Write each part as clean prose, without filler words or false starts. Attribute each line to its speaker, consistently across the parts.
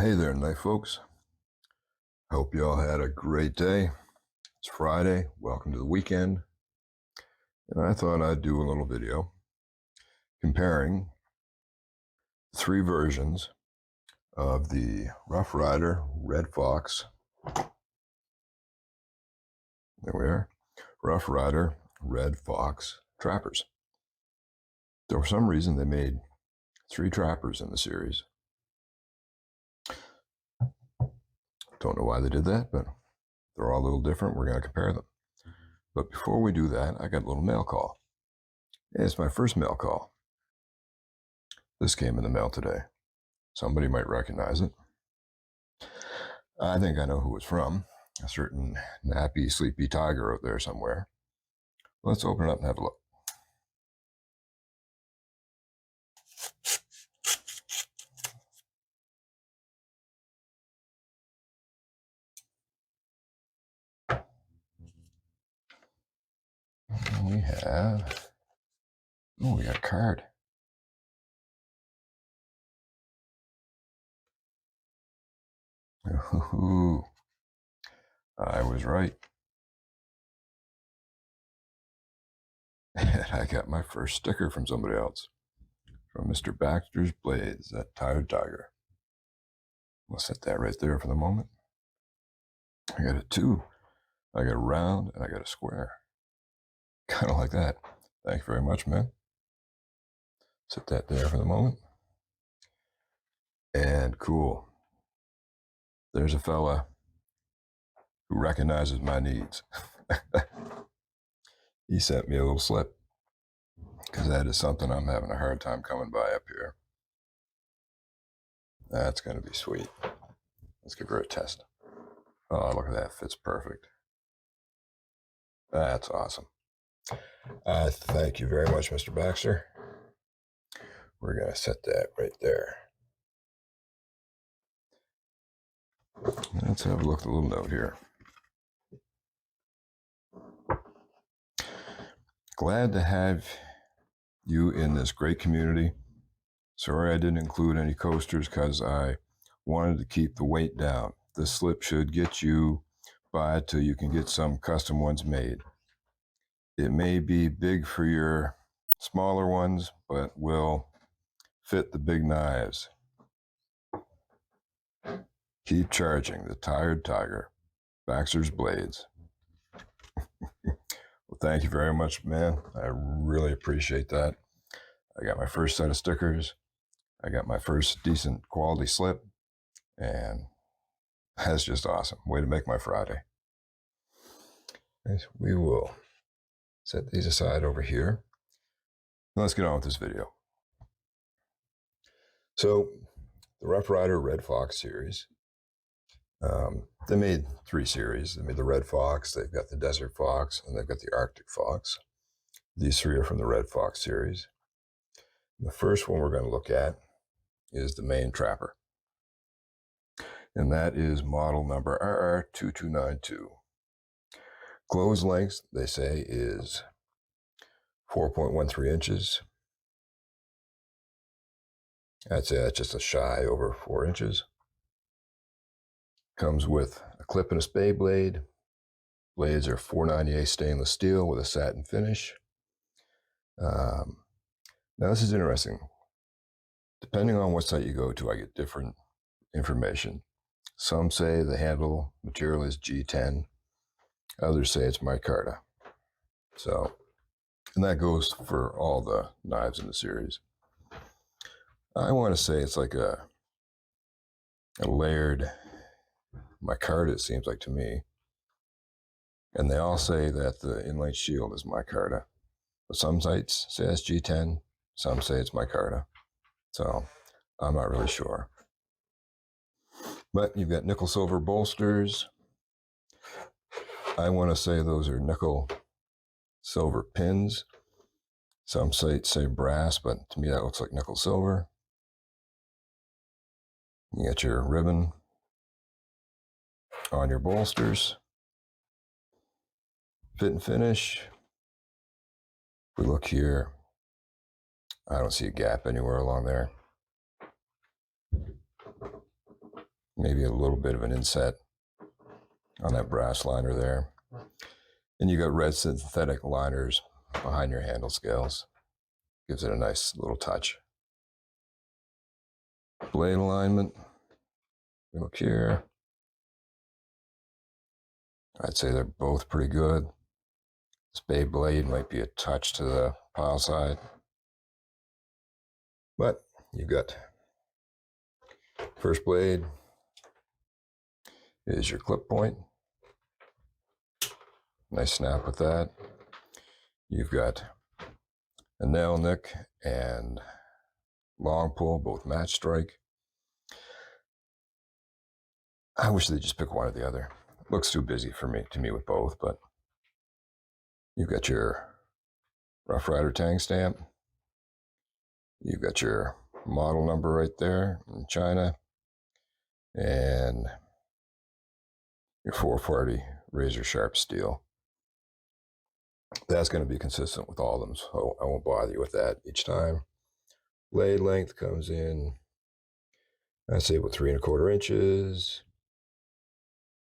Speaker 1: Hey there, knife folks. Hope you all had a great day. It's Friday. Welcome to the weekend. And I thought I'd do a little video comparing 3 versions of the Roughryder Red Fox. There we are. Roughryder Red Fox trappers. For some reason, they made 3 trappers in the series. Don't know why they did that, but they're all a little different. We're going to compare them. But before we do that, I got a little mail call. It's my first mail call. This came in the mail today. Somebody might recognize it. I think I know who it's from. A certain nappy, sleepy tiger out there somewhere. Let's open it up and have a look. We have, we got a card. Ooh, I was right. And I got my first sticker from somebody else. From Mr. Baxter's Blades, that tired tiger. We'll set that right there for the moment. I got a 2. I got a round and I got a square. Kind of like that. Thank you very much, man. Set that there for the moment. And cool. There's a fella who recognizes my needs. He sent me a little slip because that is something I'm having a hard time coming by up here. That's going to be sweet. Let's give her a test. Oh, look at that. Fits perfect. That's awesome. Thank you very much, Mr. Baxter. We're going to set that right there. Let's have a look at the little note here. Glad to have you in this great community. Sorry I didn't include any coasters because I wanted to keep the weight down. This slip should get you by till you can get some custom ones made. It may be big for your smaller ones, but will fit the big knives. Keep charging, the tired tiger. Baxter's Blades. Well, thank you very much, man. I really appreciate that. I got my first set of stickers. I got my first decent quality slip. And that's just awesome. Way to make my Friday. We will set these aside over here. Let's get on with this video. So, the Roughryder Red Fox series. They made 3 series. They made the Red Fox, they've got the Desert Fox, and they've got the Arctic Fox. These 3 are from the Red Fox series. The first one we're going to look at is the main trapper. And that is model number RR2292. Close length, they say, is 4.13 inches. I'd say that's just a shy over 4 inches. Comes with a clip and a spade blade. Blades are 498 stainless steel with a satin finish. Now this is interesting. Depending on what site you go to, I get different information. Some say the handle material is G10. Others say it's micarta. So, and that goes for all the knives in the series. I want to say it's like a layered micarta, it seems like to me. And they all say that the inlay shield is micarta. But some sites say it's G10, some say it's micarta. So I'm not really sure. But you've got nickel silver bolsters. I want to say those are nickel silver pins. Some sites say brass, but to me that looks like nickel silver. You got your ribbon on your bolsters. Fit and finish. If we look here, I don't see a gap anywhere along there. maybe a little bit of an inset on that brass liner there. And you got red synthetic liners behind your handle scales. Gives it a nice little touch. Blade alignment. We look here. I'd say they're both pretty good. This bay blade might be a touch to the pile side. But you got first blade is your clip point. Nice snap with that. You've got a nail nick and long pull, both match strike. I wish they'd just pick one or the other. It looks too busy for me to me with both, but you've got your Roughryder tang stamp. You've got your model number right there in China, and your 440 razor sharp steel. That's going to be consistent with all of them, so I won't bother you with that each time. Blade length comes in, I'd say about 3 1/4 inches,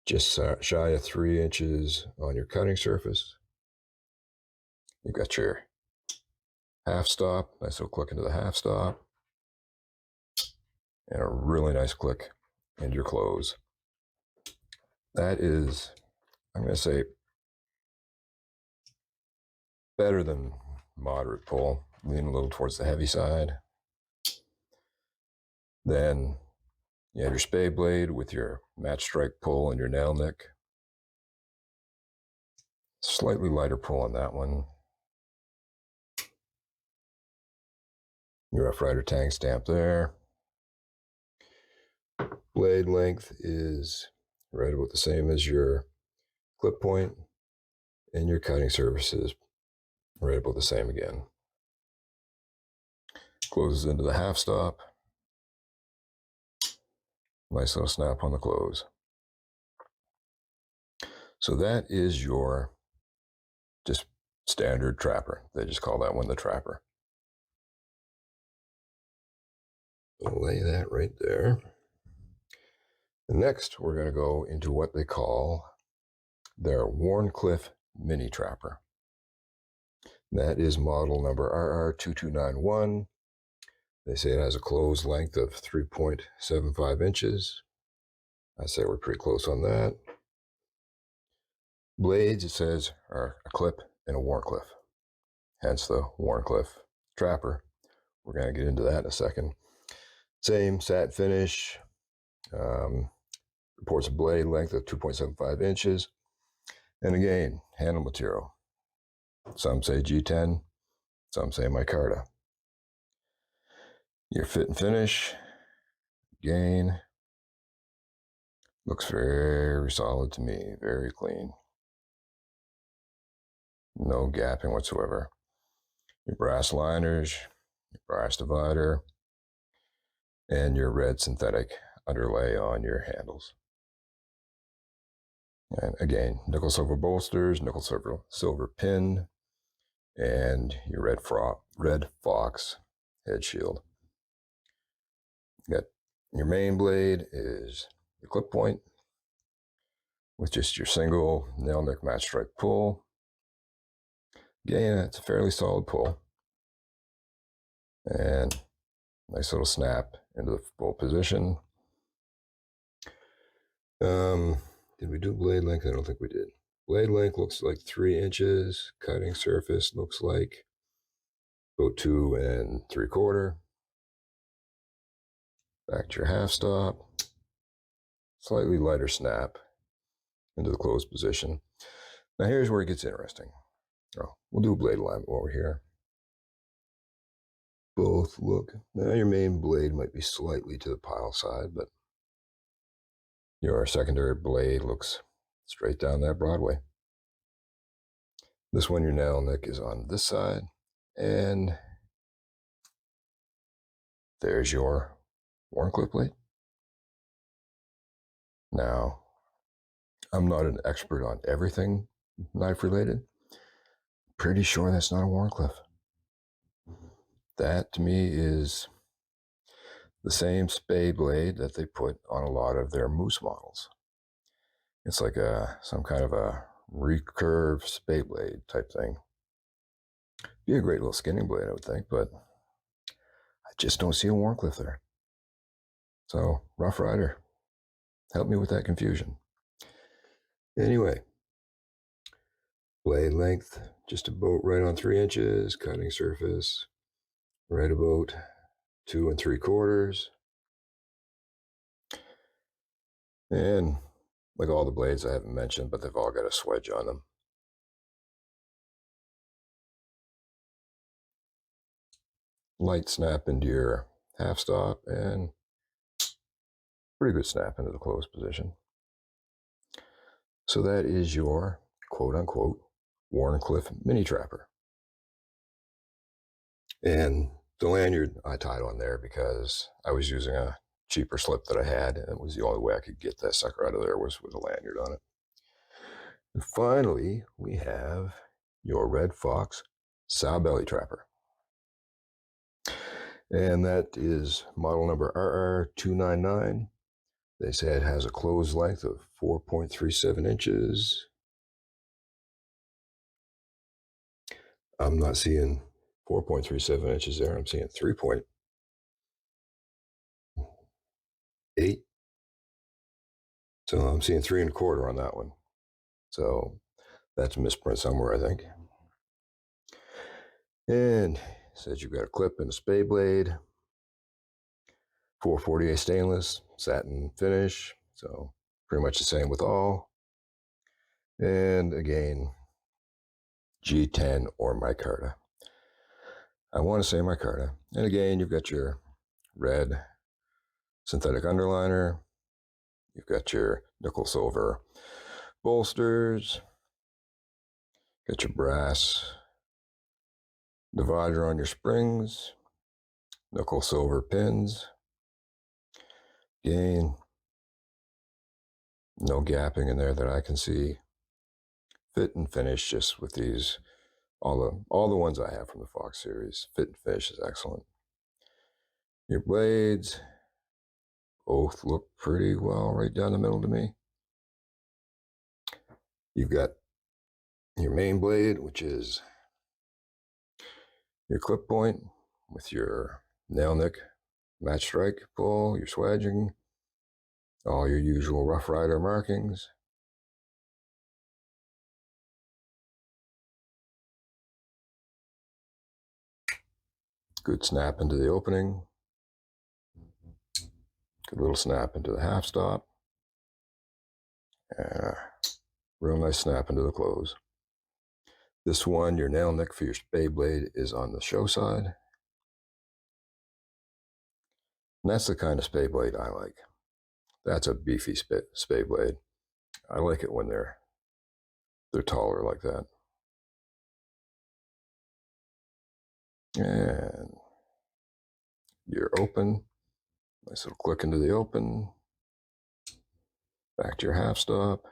Speaker 1: just shy of 3 inches on your cutting surface. You got your half stop, nice little click into the half stop, and a really nice click into your close. That is, I'm going to say, better than moderate pull, lean a little towards the heavy side. Then you have your spade blade with your match strike pull and your nail nick. Slightly lighter pull on that one. Your Roughryder tang stamp there. Blade length is right about the same as your clip point, and your cutting surface is right about the same again. Closes into the half stop. Nice little snap on the close. So that is your just standard trapper. They just call that one the trapper. I'll lay that right there. And next, we're going to go into what they call their Wharncliffe mini trapper. That is model number RR2291. They say it has a closed length of 3.75 inches. I say we're pretty close on that. Blades, it says, are a clip and a Wharncliffe, hence the Wharncliffe trapper. We're going to get into that in a second. Same satin finish. Reports a blade length of 2.75 inches. And again, handle material. Some say G10, some say micarta. Your fit and finish, again, looks very solid to me, very clean. No gapping whatsoever. Your brass liners, your brass divider, and your red synthetic underlay on your handles. And again, nickel silver bolsters, nickel silver pin, and your red fox head shield. You got your main blade is your clip point with just your single nail nick match strike pull. Again, it's a fairly solid pull. And nice little snap into the full position. Did we do blade length? I don't think we did. Blade length looks like 3 inches. Cutting surface looks like about 2 3/4. Back to your half stop. Slightly lighter snap into the closed position. Now here's where it gets interesting. Oh, we'll do a blade alignment over here. Both look. Now your main blade might be slightly to the pile side, but your secondary blade looks straight down that Broadway. This one, your nail nick is on this side, and there's your Wharncliffe blade. Now, I'm not an expert on everything knife related. Pretty sure that's not a Wharncliffe. That to me is the same spade blade that they put on a lot of their moose models. It's like some kind of a recurve spade blade type thing. Be a great little skinning blade, I would think, but I just don't see a Wharncliffe there. So, Roughryder, help me with that confusion. Anyway, blade length, just about right on 3 inches, cutting surface, right about 2 3/4. And like all the blades I haven't mentioned, but they've all got a swedge on them. Light snap into your half stop and pretty good snap into the closed position. So that is your quote unquote Wharncliffe mini trapper. And the lanyard I tied on there because I was using a cheaper slip that I had, and it was the only way I could get that sucker out of there was with a lanyard on it. And finally, we have your Red Fox Sowbelly trapper. And that is model number RR299. They say it has a closed length of 4.37 inches. I'm not seeing 4.37 inches there. I'm seeing 3.8. So I'm seeing 3 1/4 on that one. So that's a misprint somewhere, I think. And it says you've got a clip and a spade blade, 448 stainless, satin finish. So pretty much the same with all. And again, G10 or micarta. I want to say micarta. And again, you've got your red synthetic underliner. You've got your nickel silver bolsters. Got your brass divider on your springs. Nickel silver pins. Again, no gapping in there that I can see. Fit and finish just with these, all the ones I have from the Fox series. Fit and finish is excellent. Your blades both look pretty well right down the middle to me. You've got your main blade, which is your clip point with your nail nick match strike pull, your swedging, all your usual Roughryder markings. Good snap into the opening. Good little snap into the half stop. Real nice snap into the close. This one, your nail nick for your spade blade is on the show side. And that's the kind of spade blade I like. That's a beefy spade blade. I like it when they're taller like that. And you're open. Nice little click into the open. Back to your half stop.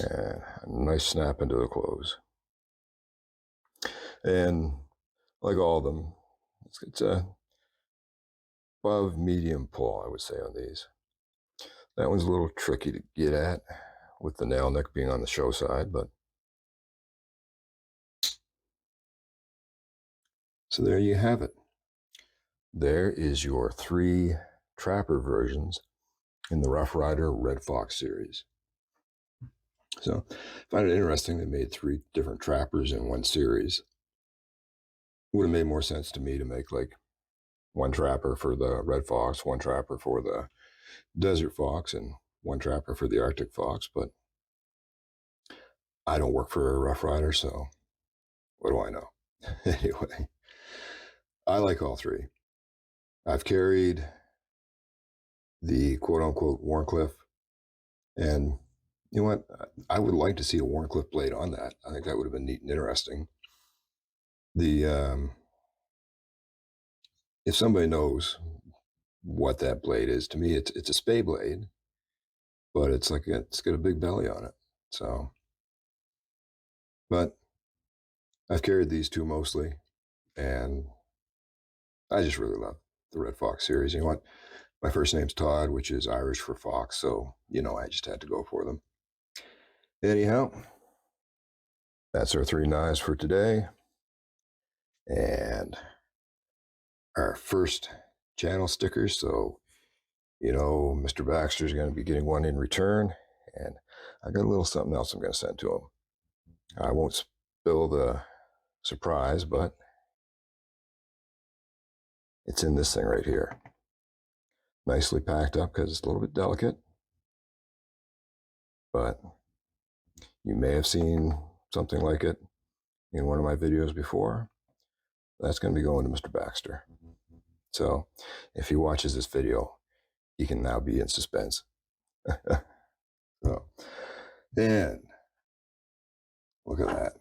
Speaker 1: And a nice snap into the close. And like all of them, it's a above medium pull, I would say, on these. That one's a little tricky to get at with the nail nick being on the show side, but so there you have it. There is your 3 trapper versions in the Roughryder Red Fox series. So I find it interesting they made 3 different trappers in one series. It would have made more sense to me to make like one trapper for the Red Fox, one trapper for the Desert Fox, and one trapper for the Arctic Fox, but I don't work for a Roughryder, so what do I know? Anyway, I like all 3. I've carried the quote-unquote Wharncliffe, and you know what? I would like to see a Wharncliffe blade on that. I think that would have been neat and interesting. The if somebody knows what that blade is, to me, it's a spade blade, but it's like it's got a big belly on it. So, but I've carried these 2 mostly, and I just really love the Red Fox series. You know what? My first name's Todd, which is Irish for fox, so, I just had to go for them. Anyhow, that's our 3 knives for today. And our first channel stickers, so, Mr. Baxter's going to be getting one in return, and I got a little something else I'm going to send to him. I won't spill the surprise, but it's in this thing right here. Nicely packed up because it's a little bit delicate, but you may have seen something like it in one of my videos before. That's going to be going to Mr. Baxter. So if he watches this video, he can now be in suspense. So, then, look at that.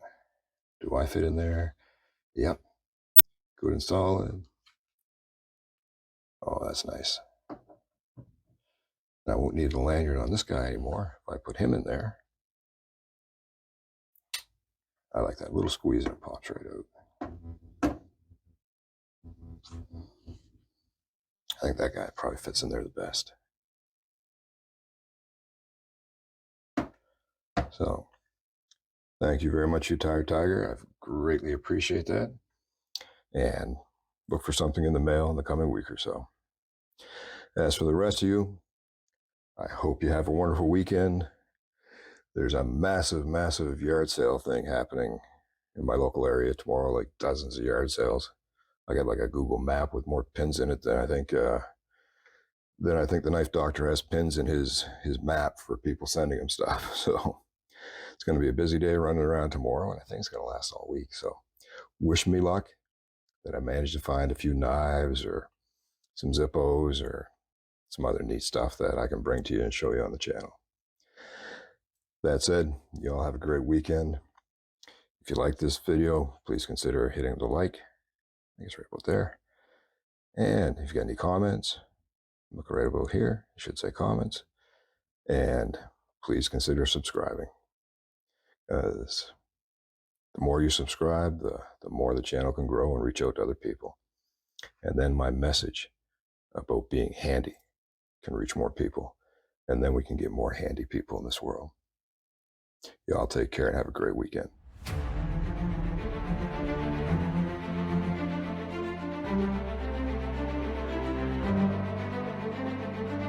Speaker 1: Do I fit in there? Yep. Good and solid. Oh, that's nice. I won't need a lanyard on this guy anymore if I put him in there. I like that little squeeze and it pops right out. I think that guy probably fits in there the best. So, thank you very much, you Tired Tiger. I greatly appreciate that. And look for something in the mail in the coming week or so. As for the rest of you, I hope you have a wonderful weekend. There's a massive, massive yard sale thing happening in my local area tomorrow, like dozens of yard sales. I got like a Google map with more pins in it than I think the knife doctor has pins in his map for people sending him stuff. So it's going to be a busy day running around tomorrow, and I think it's going to last all week. So wish me luck that I managed to find a few knives or some Zippos or some other neat stuff that I can bring to you and show you on the channel. That said, you all have a great weekend. If you like this video, please consider hitting the like. I think it's right about there. And if you got any comments, look right about here. It should say comments. And please consider subscribing. Because the more you subscribe, the more the channel can grow and reach out to other people. And then my message about being handy can reach more people. And then we can get more handy people in this world. Y'all take care and have a great weekend.